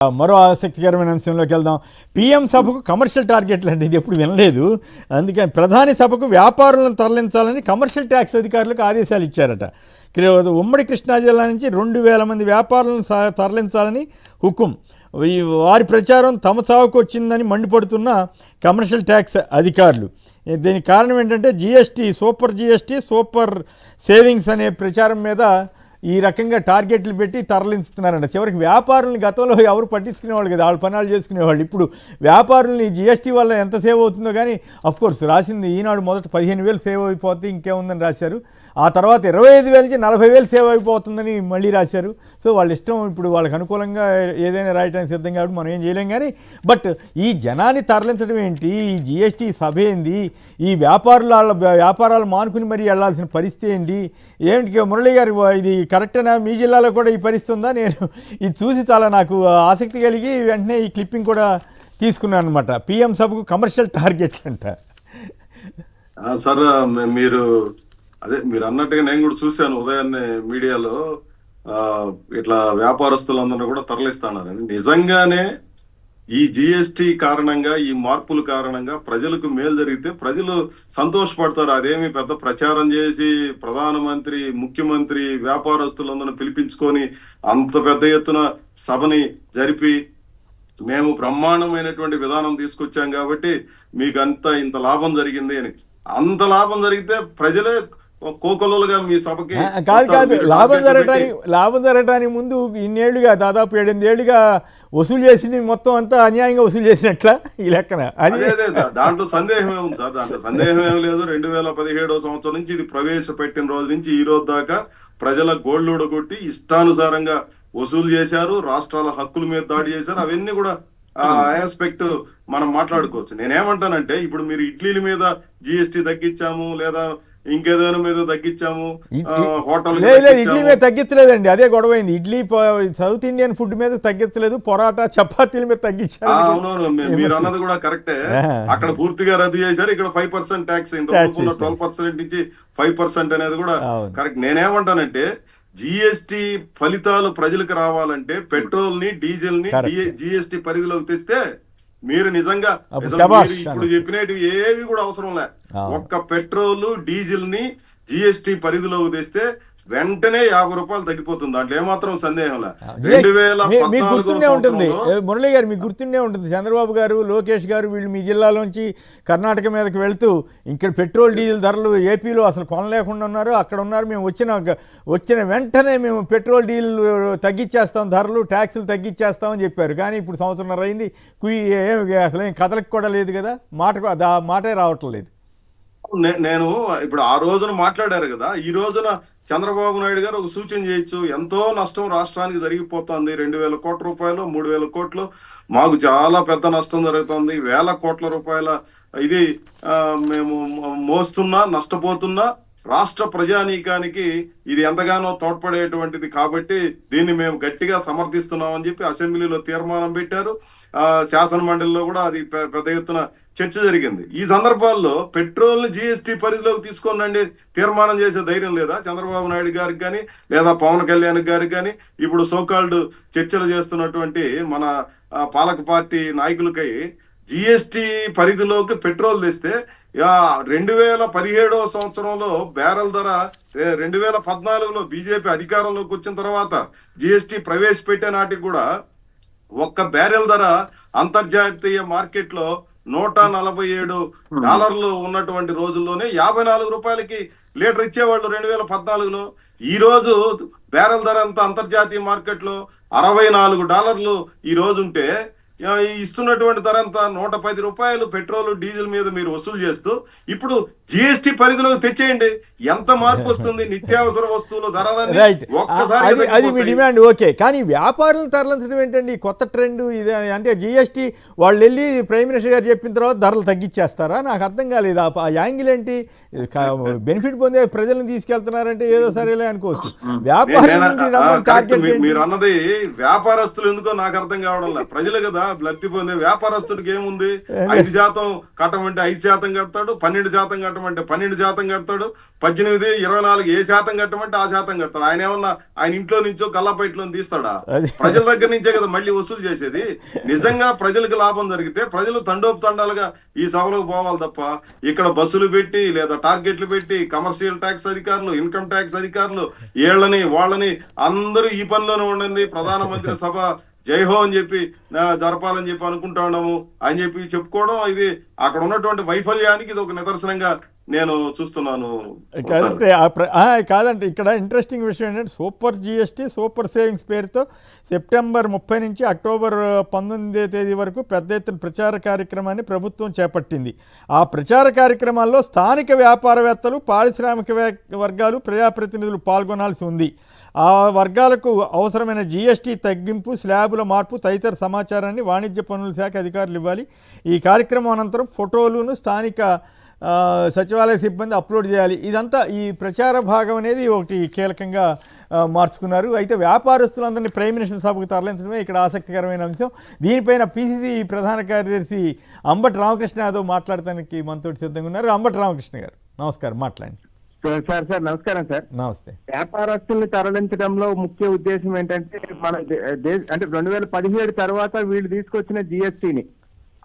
మరో ఆసక్తికరమైన అంశంలోకి వెళ్దాం. పీఎం సభకు కమర్షియల్ టార్గెట్లు అంటే ఇది ఎప్పుడు వినలేదు. అందుకని ప్రధాని సభకు వ్యాపారులను తరలించాలని కమర్షియల్ ట్యాక్స్ అధికారులకు ఆదేశాలు ఇచ్చారట. ఉమ్మడి కృష్ణా జిల్లా నుంచి 2000 మంది వ్యాపారులను తరలించాలని హుకుం. వారి ప్రచారం తమ సాగుకు వచ్చిందని మండిపడుతున్న కమర్షియల్ ట్యాక్స్ అధికారులు. దీనికి కారణం ఏంటంటే జీఎస్టీ, సూపర్ సేవింగ్స్ అనే ప్రచారం మీద ఈ రకంగా టార్గెట్లు పెట్టి తరలిస్తున్నారంట. చివరికి వ్యాపారులను గతంలో ఎవరు పట్టించుకునేవాళ్ళు కదా, వాళ్ళు పనాలు చేసుకునేవాళ్ళు. ఇప్పుడు వ్యాపారులని జీఎస్టీ వల్ల ఎంత సేవ్ అవుతుందో కానీ, అఫ్కోర్స్ రాసింది ఈనాడు మొదట 15,000 సేవ్ అయిపోతే ఇంకేముందని రాశారు. ఆ తర్వాత 25,000 నుంచి 40,000 సేవ్ అయిపోతుందని మళ్ళీ రాశారు. సో వాళ్ళ ఇష్టం, ఇప్పుడు వాళ్ళకి అనుకూలంగా ఏదైనా రాయడానికి సిద్ధం కాబట్టి మనం ఏం చేయలేం. కానీ బట్ ఈ జనాన్ని తరలించడం ఏంటి, ఈ జీఎస్టీ సభ ఏంది, ఈ వ్యాపారాలు మానుకుని మరీ వెళ్లాల్సిన పరిస్థితి ఏంటి, ఏమిటి మురళి గారు ఇది కరెక్టేనా? మీ జిల్లాలో కూడా ఈ పరిస్థితి ఉందా? నేను ఇది చూసి చాలా నాకు ఆసక్తి కలిగి వెంటనే ఈ క్లిప్పింగ్ కూడా తీసుకున్నాను అనమాట. పిఎం సభకు కమర్షియల్ టార్గెట్లు అంట. సార్ మీరు అన్నట్టుగా నేను కూడా చూశాను ఉదయాన్నే మీడియాలో ఇట్లా వ్యాపారస్తులందరూ కూడా తరలిస్తానని. నిజంగానే ఈ జిఎస్టి కారణంగా, ఈ మార్పుల కారణంగా ప్రజలకు మేలు జరిగితే ప్రజలు సంతోషపడతారు. అదేమి పెద్ద ప్రచారం చేసి ప్రధానమంత్రి, ముఖ్యమంత్రి వ్యాపారస్తులందరూ పిలిపించుకొని అంత పెద్ద ఎత్తున సభని జరిపి మేము బ్రహ్మాండమైనటువంటి విధానం తీసుకొచ్చాం కాబట్టి మీకు ఇంత లాభం జరిగింది అని. అంత లాభం జరిగితే ప్రజలే కోకొల్లలుగా మీ సభకి కాదు లాభం జరగటానికి ముందు ఇన్నేళ్లుగా దాదాపు 7-8 ఏళ్లుగా వసూలు చేసి మొత్తం అంతా అన్యాయంగా వసూలు చేసినట్ల ఈ లెక్కన. అదే దాంట్లో సందేహం ఏముంది సార్, దాంట్లో సందేహం ఏం లేదు. 2017వ సంవత్సరం నుంచి ఇది ప్రవేశపెట్టిన రోజు నుంచి ఈ రోజు దాకా ప్రజల గోళ్లు కొట్టి ఇష్టానుసారంగా వసూలు చేశారు, రాష్ట్రాల హక్కుల మీద దాడి చేశారు. అవన్నీ కూడా ఆస్పెక్ట్ మనం మాట్లాడుకోవచ్చు. నేనేమంటానంటే, ఇప్పుడు మీరు ఇడ్లీల మీద జిఎస్టీ తగ్గించాము, లేదా ఇంకేదైనా మీద తగ్గించాము, హోటల్ ఇడ్లీ మీద తగ్గించలేదండి, అదే గొడవైంది. ఇడ్లీ సౌత్ ఇండియన్ ఫుడ్ మీద తగ్గించలేదు, పొరాటా చపాతీల మీద తగ్గించారు. అవునవును, మీరు అన్నది కూడా కరెక్టే. అక్కడ పూర్తిగా రద్దు చేశారు, ఇక్కడ 5% ట్యాక్స్, ఇంత 12% నుంచి 5% అనేది కూడా కరెక్ట్. నేనేమంటానంటే, జిఎస్టి ఫలితాలు ప్రజలకు రావాలంటే పెట్రోల్ ని, డీజిల్ ని జిఎస్టి పరిధిలోకి తెస్తే మీరు నిజంగా ఇప్పుడు చెప్పినవి ఏవి కూడా అవసరం లే. ఒక్క పెట్రోల్, డీజిల్ ని జిఎస్టి పరిధిలోకి తెస్తే వెంటనే 50 రూపాయలు తగ్గిపోతుంది. దాంట్లో ఏమాత్రం సందేహం లే. మీకు గుర్తుండే ఉంటుంది మురళి గారు, మీకు గుర్తుండే ఉంటుంది, చంద్రబాబు గారు, లోకేష్ గారు వీళ్ళు మీ జిల్లాలోంచి కర్ణాటక మీదకి వెళ్తూ ఇక్కడ పెట్రోల్, డీజిల్ ధరలు ఏపీలో అసలు కొనలేకుండా ఉన్నారు, అక్కడ ఉన్నారు, మేము వచ్చిన వెంటనే మేము పెట్రోల్, డీజిల్ తగ్గించేస్తాం, ధరలు ట్యాక్సులు తగ్గించేస్తామని చెప్పారు. కానీ ఇప్పుడు సంవత్సరంన్నర అయింది, అసలు ఏం కథలకు కూడా లేదు కదా, మాటే రావటం లేదు. నేను ఇప్పుడు ఆ రోజున మాట్లాడారు కదా, ఈ రోజున చంద్రబాబు నాయుడు గారు ఒక సూచన చేయొచ్చు. ఎంతో నష్టం రాష్ట్రానికి జరిగిపోతుంది, 2,000 కోట్ల రూపాయలు, 3,000 కోట్లు, మాకు చాలా పెద్ద నష్టం జరుగుతుంది, 1,000 కోట్ల రూపాయల ఇది మేము మోస్తున్నా, నష్టపోతున్నా, రాష్ట్ర ప్రజానీకానికి ఇది ఎంతగానో తోడ్పడేటువంటిది కాబట్టి దీన్ని మేము గట్టిగా సమర్థిస్తున్నామని చెప్పి అసెంబ్లీలో తీర్మానం పెట్టారు. శాసన మండలిలో కూడా అది పెద్ద ఎత్తున చర్చ జరిగింది. ఈ సందర్భాల్లో పెట్రోల్ ని జిఎస్టీ పరిధిలోకి తీసుకోనండి తీర్మానం చేసే ధైర్యం లేదా చంద్రబాబు నాయుడు గారికి కానీ, లేదా పవన్ కళ్యాణ్ గారికి కానీ, ఇప్పుడు సోకాల్డ్ చర్చలు చేస్తున్నటువంటి మన పాలక పార్టీ నాయకులకై జిఎస్టీ పరిధిలోకి పెట్రోల్ తెస్తే 2017వ సంవత్సరంలో బ్యారెల్ ధర 2014లో బీజేపీ అధికారంలోకి వచ్చిన తర్వాత జిఎస్టీ ప్రవేశపెట్టే నాటికి కూడా ఒక్క బ్యారెల్ ధర అంతర్జాతీయ మార్కెట్ లో $147 ఉన్నటువంటి రోజుల్లోనే 54 రూపాయలకి లీటర్ ఇచ్చేవాళ్ళు 2014లో. ఈ రోజు బ్యారెల్ ధర అంత అంతర్జాతీయ మార్కెట్ లో $64 ఈ రోజు ఉంటే ఇస్తున్నటువంటి ధర అంతా 110 రూపాయలు పెట్రోల్, డీజిల్ మీద మీరు వసూలు చేస్తూ ఇప్పుడు జిఎస్టీ పరిధిలోకి తెచ్చేయండి, ఎంత మార్పు వస్తుంది. నిత్యావసర వస్తువులు ధరలని ఒక్కసారి అది మీ డిమాండ్, ఓకే. కానీ వ్యాపారులను తరలించడం ఏంటండి కొత్త ట్రెండ్ ఇది? అంటే జిఎస్టీ వాళ్ళు వెళ్ళి ప్రైమ్ మినిస్టర్ గారు చెప్పిన తర్వాత ధరలు తగ్గించేస్తారా? నాకు అర్థం కాలేదు ఆ యాంగిల్ ఏంటి. బెనిఫిట్ పొందే ప్రజలను తీసుకెళ్తున్నారంటే ఏదో సరేలే అనుకోవచ్చు. మీరు అన్నది వ్యాపారస్తులు ఎందుకో నాకు అర్థం కావడం లేదు. ప్రజలు కదా లబ్ధి పొందే వ్యాపారస్తుడికి ఏముంది? 5% కట్టమంటే 5% కడతాడు, 12% కట్టమంటే 12% కడతాడు, 18, 24 ఏ శాతం కట్టమంటే ఆ శాతం కడతాడు. ఆయన ఏమన్నా ఆయన ఇంట్లో నుంచో గల్లాపైట్లో తీస్తాడా? ప్రజల దగ్గర నుంచే కదా మళ్ళీ వసూలు చేసేది. నిజంగా ప్రజలకు లాభం జరిగితే ప్రజలు తండోపుతండాలుగా ఈ సభలోకి పోవాలి తప్ప ఇక్కడ బస్సులు పెట్టి లేదా టార్గెట్లు పెట్టి కమర్షియల్ ట్యాక్స్ అధికారులు, ఇన్కమ్ ట్యాక్స్ అధికారులు, ఏళ్ళని వాళ్ళని అందరూ ఈ పనిలోనే ఉండింది. ప్రధానమంత్రి సభ జైహో అని చెప్పి జరపాలని చెప్పి అనుకుంటా ఉన్నాము అని చెప్పి చెప్పుకోవడం, ఇది అక్కడ ఉన్నటువంటి వైఫల్యానికి ఇది ఒక నిదర్శనంగా నేను చూస్తున్నాను. కాదంటే ఇక్కడ ఇంట్రెస్టింగ్ విషయం ఏంటంటే సూపర్ జిఎస్టీ సూపర్ సేవింగ్స్ పేరుతో సెప్టెంబర్ 30 నుంచి అక్టోబర్ 19వ తేదీ వరకు పెద్ద ఎత్తున ప్రచార కార్యక్రమాన్ని ప్రభుత్వం చేపట్టింది. ఆ ప్రచార కార్యక్రమాల్లో స్థానిక వ్యాపారవేత్తలు, పారిశ్రామిక వర్గాలు, ప్రజాప్రతినిధులు పాల్గొనాల్సి ఉంది. ఆ వర్గాలకు అవసరమైన జిఎస్టీ తగ్గింపు, స్లాబుల మార్పు తదితర సమాచారాన్ని వాణిజ్య పన్నుల శాఖ అధికారులు ఇవ్వాలి. ఈ కార్యక్రమం అనంతరం ఫోటోలను స్థానిక సచివాలయ సిబ్బంది అప్లోడ్ చేయాలి. ఇదంతా ఈ ప్రచార భాగం అనేది ఒకటి కీలకంగా మార్చుకున్నారు. అయితే వ్యాపారస్తులందరినీ ప్రైమ్ మినిస్టర్ సభకు తరలించడమే ఇక్కడ ఆసక్తికరమైన అంశం. దీనిపైన పిసిసి ప్రధాన కార్యదర్శి అంబటి రామకృష్ణ యాదవ్ మాట్లాడటానికి మనతో సిద్ధంగా ఉన్నారు. అంబటి రామకృష్ణ గారు నమస్కారం, మాట్లాడండి. సార్ నమస్కారం సార్. నమస్తే. వ్యాపారస్తుల్ని తరలించడంలో ముఖ్య ఉద్దేశం ఏంటంటే మన అంటే 2017 తర్వాత వీళ్ళు తీసుకొచ్చిన జిఎస్టీని,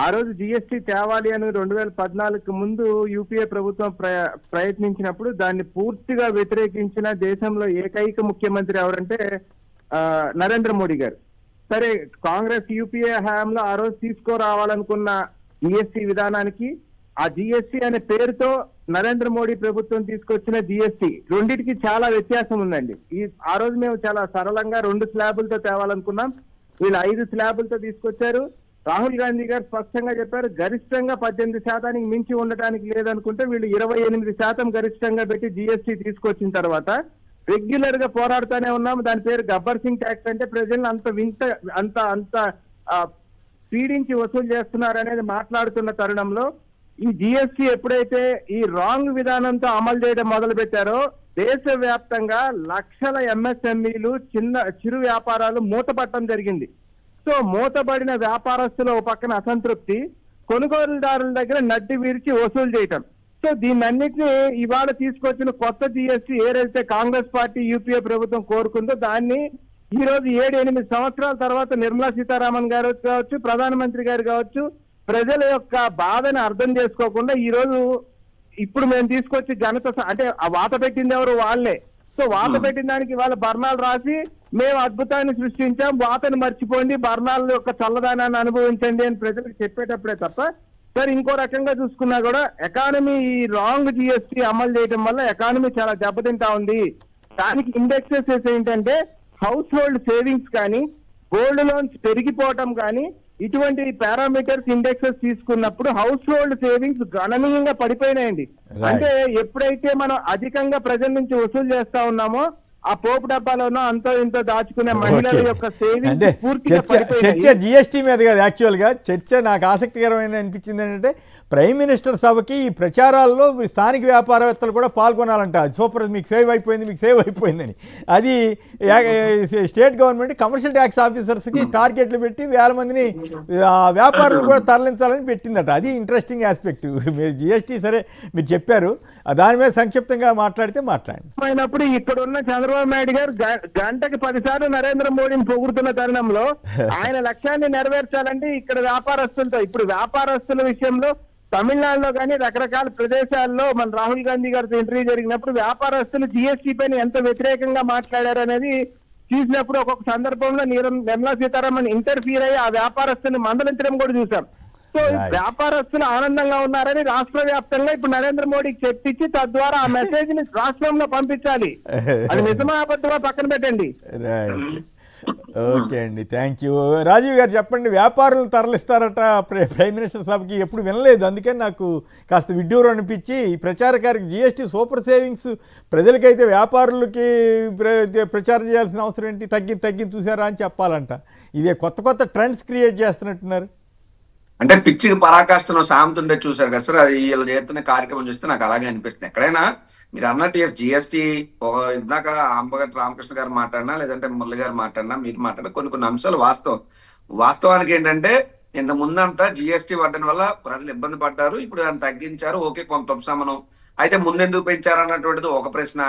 ఆ రోజు జిఎస్టీ తేవాలి అని 2014 ముందు యూపీఏ ప్రభుత్వం ప్రయత్నించినప్పుడు దాన్ని పూర్తిగా వ్యతిరేకించిన దేశంలో ఏకైక ముఖ్యమంత్రి ఎవరంటే నరేంద్ర మోడీ గారు. సరే, కాంగ్రెస్ యూపీఏ హయాంలో ఆ రోజు తీసుకురావాలనుకున్న జిఎస్టీ విధానానికి ఆ జిఎస్టీ అనే పేరుతో నరేంద్ర మోడీ ప్రభుత్వం తీసుకొచ్చిన జిఎస్టీ రెండింటికి చాలా వ్యత్యాసం ఉందండి. ఆ రోజు మేము చాలా సరళంగా 2 స్లాబులతో తేవాలనుకున్నాం, వీళ్ళు 5 స్లాబులతో తీసుకొచ్చారు. రాహుల్ గాంధీ గారు స్పష్టంగా చెప్పారు గరిష్టంగా 18% మించి ఉండటానికి లేదనుకుంటే వీళ్ళు 28% గరిష్టంగా పెట్టి జిఎస్టీ తీసుకొచ్చిన తర్వాత రెగ్యులర్ గా పోరాడుతూనే ఉన్నాము. దాని పేరు గబ్బర్ సింగ్ ట్యాక్స్. అంటే ప్రజలను అంత పీడించి వసూలు చేస్తున్నారు అనేది మాట్లాడుతున్న తరుణంలో ఈ జిఎస్టీ ఎప్పుడైతే ఈ రాంగ్ విధానంతో అమలు చేయడం మొదలు పెట్టారో దేశవ్యాప్తంగా లక్షల ఎంఎస్ఎంఈలు, చిరు వ్యాపారాలు మూతపట్టడం జరిగింది. సో మూతబడిన వ్యాపారస్తులు ఒక పక్కన అసంతృప్తి, కొనుగోలుదారుల దగ్గర నడ్డి విరిచి వసూలు చేయటం. సో దీన్నన్నిటినీ ఇవాళ తీసుకొచ్చిన కొత్త జిఎస్టీ ఏదైతే కాంగ్రెస్ పార్టీ యూపీఏ ప్రభుత్వం కోరుకుందో దాన్ని ఈ రోజు 7-8 సంవత్సరాల తర్వాత నిర్మలా సీతారామన్ గారు కావచ్చు, ప్రధానమంత్రి గారు కావచ్చు, ప్రజల యొక్క బాధను అర్థం చేసుకోకుండా ఈ రోజు ఇప్పుడు మేము తీసుకొచ్చి ఘనత అంటే ఆ వాత పెట్టింది ఎవరు? వాళ్ళే. సో వాత పెట్టిన దానికి వాళ్ళ బర్ణాలు రాసి మేము అద్భుతాన్ని సృష్టించాం, వాతను మర్చిపోండి, బర్ణాల యొక్క చల్లదానాన్ని అనుభవించండి అని ప్రజలకు చెప్పేటప్పుడే తప్ప సార్ ఇంకో రకంగా చూసుకున్నా కూడా ఎకానమీ ఈ రాంగ్ జిఎస్టీ అమలు చేయడం వల్ల ఎకానమీ చాలా దెబ్బతింటా ఉంది. దానికి ఇండెక్సెస్ ఏంటంటే హౌస్ హోల్డ్ సేవింగ్స్ కానీ, గోల్డ్ లోన్స్ పెరిగిపోవటం కానీ, ఇటువంటి పారామీటర్స్ ఇండెక్సెస్ తీసుకున్నప్పుడు హౌస్ హోల్డ్ సేవింగ్స్ గణనీయంగా పడిపోయినాయండి. అంటే ఎప్పుడైతే మనం అధికంగా ప్రజల నుంచి వసూలు చేస్తా ఉన్నామో ఆ పోపు డబ్బాలోనో అంతో ఇంతో దాచుకునే మహిళల యొక్క సేవింగ్స్ పూర్తిగా చర్చ జిఎస్టీ మీద కాదు. యాక్చువల్గా చర్చ నాకు ఆసక్తికరమైన అనిపించింది ఏంటంటే ప్రైమ్ మినిస్టర్ సభకి ఈ ప్రచారాల్లో స్థానిక వ్యాపారవేత్తలు కూడా పాల్గొనాలంట. సూపర్, మీకు సేవ్ అయిపోయిందని. అది స్టేట్ గవర్నమెంట్ కమర్షియల్ ట్యాక్స్ ఆఫీసర్స్కి టార్గెట్లు పెట్టి 1000 మందిని వ్యాపారులు కూడా తరలించాలని పెట్టిందట. అది ఇంట్రెస్టింగ్ ఆస్పెక్ట్. జిఎస్టీ సరే మీరు చెప్పారు, దాని మీద సంక్షిప్తంగా మాట్లాడండి. ఇక్కడ ఉన్న చంద్రబాబు నాయుడు గారు గంటకి 10 సార్లు నరేంద్ర మోడీని పొగుడుతున్న తరుణంలో ఆయన లక్ష్యాన్ని నెరవేర్చాలంటే ఇక్కడ వ్యాపారస్తులతో, ఇప్పుడు వ్యాపారస్తుల విషయంలో తమిళనాడులో కానీ రకరకాల ప్రదేశాల్లో మన రాహుల్ గాంధీ గారితో ఇంటర్వ్యూ జరిగినప్పుడు వ్యాపారస్తులు జిఎస్టీ పైన ఎంత వ్యతిరేకంగా మాట్లాడారు అనేది చూసినప్పుడు ఒక్కొక్క సందర్భంలో నిర్మలా సీతారామన్ ఇంటర్ఫీర్ అయ్యి ఆ వ్యాపారస్తుని మందలించడం కూడా చూసాం. సో వ్యాపారస్తులు ఆనందంగా ఉన్నారని రాష్ట్ర వ్యాప్తంగా ఇప్పుడు నరేంద్ర మోడీకి చెప్పించి తద్వారా ఆ మెసేజ్ ని రాష్ట్రంలో పంపించాలి. అది నిజమా అబద్ధమా పక్కన పెట్టండి. ఓకే అండి, థ్యాంక్ యూ. రాజీవ్ గారు చెప్పండి, వ్యాపారులు తరలిస్తారట ప్రైమ్ మినిస్టర్ సభకి, ఎప్పుడు వినలేదు, అందుకని నాకు కాస్త విడ్డూరం అనిపించి ఈ ప్రచారకారికి జిఎస్టీ సూపర్ సేవింగ్స్ ప్రజలకైతే వ్యాపారులకి ప్రచారం చేయాల్సిన అవసరం ఏంటి, తగ్గి చూసారా అని చెప్పాలంట. ఇదే కొత్త ట్రెండ్స్ క్రియేట్ చేస్తున్నట్టున్నారు. అంటే పిచ్చికి పరాకాష్ఠను సామెతుండే చూసారు కదా సార్, అది వీళ్ళు చేస్తున్న కార్యక్రమం చూస్తే నాకు అలాగే అనిపిస్తుంది. ఎక్కడైనా మీరు అన్నట్టు జిఎస్టీ ఇందాక అంబగట్టి రామకృష్ణ గారు మాట్లాడినా లేదంటే మురళి గారు మాట్లాడినా మీరు మాట్లాడినా కొన్ని అంశాలు వాస్తవం. వాస్తవానికి ఏంటంటే ఇంత ముందంతా జిఎస్టీ పడడం వల్ల ప్రజలు ఇబ్బంది పడ్డారు. ఇప్పుడు దాన్ని తగ్గించారు. ఓకే, కొంత ఉపశమనం. అయితే ముందెందుకు పెంచారు అన్నటువంటిది ఒక ప్రశ్న.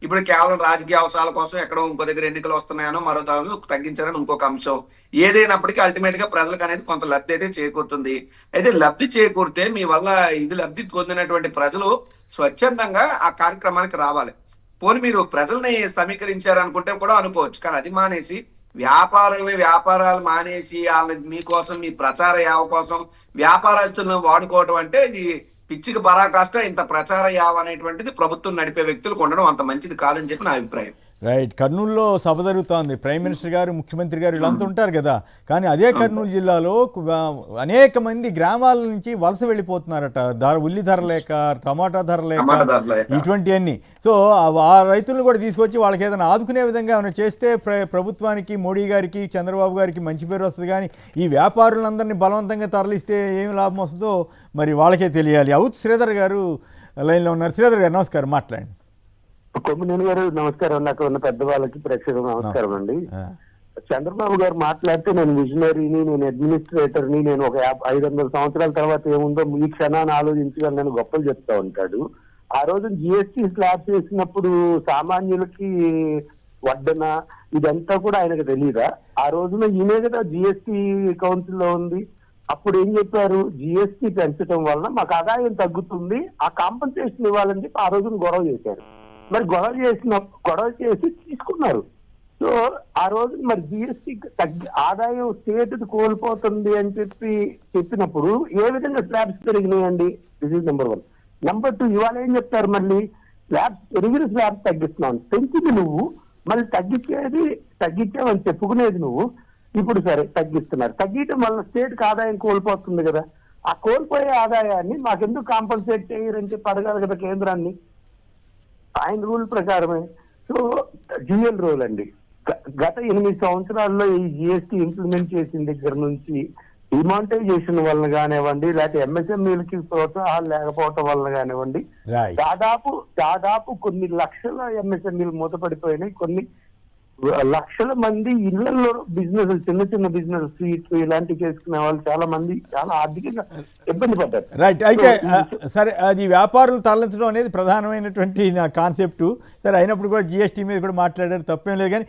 ఇప్పుడు కేవలం రాజకీయ అవసరాల కోసం ఎక్కడో ఇంకో దగ్గర ఎన్నికలు వస్తున్నాయనో మరో దానిలో తగ్గించారని ఇంకొక అంశం. ఏదైనప్పటికీ అల్టిమేట్ గా ప్రజలకు అనేది కొంత లబ్ధి అయితే చేకూరుతుంది. అయితే లబ్ధి చేకూరితే మీ వల్ల ఇది లబ్ధి పొందినటువంటి ప్రజలు స్వచ్ఛందంగా ఆ కార్యక్రమానికి రావాలి. పోనీ మీరు ప్రజల్ని సమీకరించారనుకుంటే కూడా అనుకోవచ్చు. కానీ అది మానేసి వ్యాపారాలు మానేసి వాళ్ళని మీకోసం మీ ప్రచార యావ కోసం వ్యాపారస్తులను వాడుకోవటం అంటే ఇది పిచ్చికి పరాకాష్ట. ఇంత ప్రచార యావ అనేటువంటిది ప్రభుత్వం నడిపే వ్యక్తులకు ఉండడం అంత మంచిది కాదని చెప్పి నా అభిప్రాయం. రైట్. కర్నూలులో సభ జరుగుతోంది. ప్రైమ్ మినిస్టర్ గారు, ముఖ్యమంత్రి గారు వీళ్ళంతా ఉంటారు కదా. కానీ అదే కర్నూలు జిల్లాలో అనేక మంది గ్రామాల నుంచి వలస వెళ్ళిపోతున్నారట. ఉల్లి ధర లేక, టమాటా ధర లేక, ఇటువంటివన్నీ. సో ఆ రైతులను కూడా తీసుకొచ్చి వాళ్ళకి ఏదైనా ఆదుకునే విధంగా ఏమైనా చేస్తే ప్రభుత్వానికి, మోడీ గారికి, చంద్రబాబు గారికి మంచి పేరు వస్తుంది. కానీ ఈ వ్యాపారులందరినీ బలవంతంగా తరలిస్తే ఏమి లాభం వస్తుందో మరి వాళ్ళకే తెలియాలి. అవుత్ శ్రీధర్ గారు లైన్లో ఉన్నారు. శ్రీధర్ గారు నమస్కారం, మాట్లాడండి. కొమ్మినేని గారు నమస్కారం. నాకు ఉన్న పెద్దవాళ్ళకి ప్రేక్షకులకు నమస్కారం అండి. చంద్రబాబు గారు మాట్లాడితే నేను విజనరీని, నేను అడ్మినిస్ట్రేటర్ని, నేను ఒక 500 సంవత్సరాల తర్వాత ఏముందో ఈ క్షణాన్ని ఆలోచించగలను నేను గొప్పలు చెప్తా ఉంటాడు. ఆ రోజు జిఎస్టీ స్లాబ్ చేసినప్పుడు సామాన్యులకి వడ్డన ఇదంతా కూడా ఆయనకు తెలియదా? ఆ రోజున ఈయనే కదా జిఎస్టీ కౌన్సిల్లో ఉంది. అప్పుడు ఏం చెప్పారు? జిఎస్టీ పెంచడం వలన మాకు ఆదాయం తగ్గుతుంది, ఆ కాంపన్సేషన్ ఇవ్వాలని చెప్పి ఆ రోజున గొడవ చేశారు. మరి గొడవ చేసి తీసుకున్నారు. సో ఆ రోజు మరి జిఎస్టీ ఆదాయం స్టేట్ కోల్పోతుంది అని చెప్పినప్పుడు ఏ విధంగా స్లాబ్స్ పెరిగినాయండి? This is number 1. నెంబర్ 2, ఇవాళ ఏం చెప్తారు? మళ్ళీ పెరిగిన స్లాబ్స్ తగ్గిస్తున్నావు, పెంచింది నువ్వు, మళ్ళీ తగ్గించావని చెప్పుకునేది నువ్వు. ఇప్పుడు సరే తగ్గిస్తున్నారు. తగ్గించడం వల్ల స్టేట్ కి ఆదాయం కోల్పోతుంది కదా. ఆ కోల్పోయే ఆదాయాన్ని మాకెందుకు కాంపన్సేట్ చేయరని చెప్పి అడగాలి కదా కేంద్రాన్ని. ఆయన రూల్ ప్రకారమే. సో జిఎల్ రూల్ అండి. గత 8 సంవత్సరాల్లో ఈ జిఎస్టీ ఇంప్లిమెంట్ చేసిన దగ్గర నుంచి డిమానిటైజేషన్ వలన కానివ్వండి, లేకపోతే ఎంఎస్ఎంఈలకి ప్రోత్సాహాలు లేకపోవటం వలన కానివ్వండి, దాదాపు కొన్ని లక్షల ఎంఎస్ఎంఈలు మూతపడిపోయినాయి. కొన్ని లక్షల మంది ఇళ్లలో బిజినెస్, చిన్న బిజినెస్, స్వీట్ ఇలాంటివి చేసుకునే వాళ్ళు చాలా మంది చాలా ఆర్థికంగా ఇబ్బంది పడ్డారు. రైట్. అయితే సరే, అది వ్యాపారులు తరలించడం అనేది ప్రధానమైనటువంటి నా కాన్సెప్టు. సరే, అయినప్పుడు కూడా జిఎస్టీ మీద కూడా మాట్లాడారు, తప్పేం లేదు. కానీ